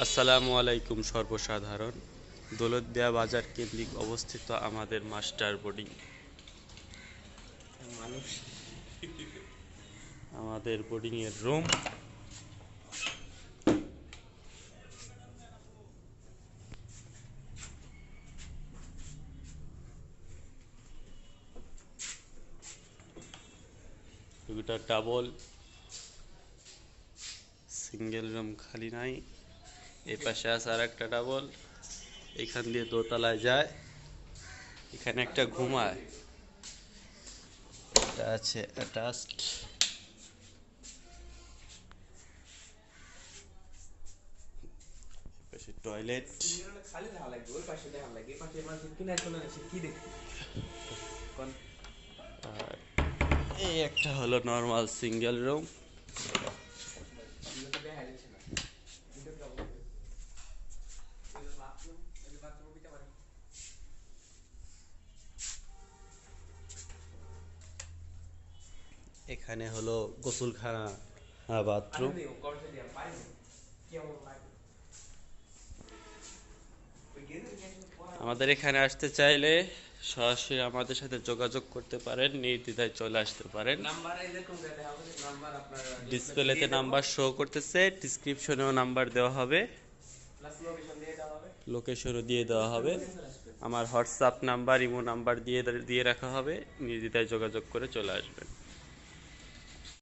আসসালামু আলাইকুম সর্বসাধারণ। দৌলতদিয়া বাজার কেন্দ্রিক অবস্থিত আমাদের মাস্টার বোর্ডিং। মানুষ আমাদের বোর্ডিংয়ের রুম। দুটা ডাবল, সিঙ্গেল রুম খালি নাই। এই পাশে আছে আর একটা ডাবল, এখান দিয়ে দোতলায় যায়। এখানে একটা ঘুমায়, এটা আছে অ্যাটাচড। পাশে টয়লেট। খালি দেখা লাগবে, ওই পাশে দেখা লাগবে, এই পাশে মানুষ কিনে চলে আসে কি দেখতে কোন আর এই একটা হলো নর্মাল সিঙ্গেল রুম। দেখা যাচ্ছে না ভিডিও কেমন এই বাথরুম এই বাথরুম দিতে পারে এখানে হলো গোসলখানা, পানি বাথরুম। দিও করতে দিও পানি কেমন লাগে ওই গেলে আমাদের এখানে আসতে চাইলে সরাসরি আমাদের সাথে যোগাযোগ করতে পারেন, নির্দ্বিধায় চলে আসতে পারেন। নাম্বার এরকম দেওয়া হবে, নাম্বার আপনার ডিসপ্লেতে ডিসপ্লেতে দিয়ে দেব নাম্বার শো করতেছে, ডিসক্রিপশনেও নাম্বার দেওয়া হবে, প্লাস লোকেশন দিয়ে দেওয়া হবে, লোকেশনও দিয়ে দেওয়া হবে। আমার হোয়াটসঅ্যাপ নাম্বার, ইমো নাম্বার দিয়ে দিয়ে রাখা হবে, নির্দ্বিধায় যোগাযোগ করে চলে আসবেন।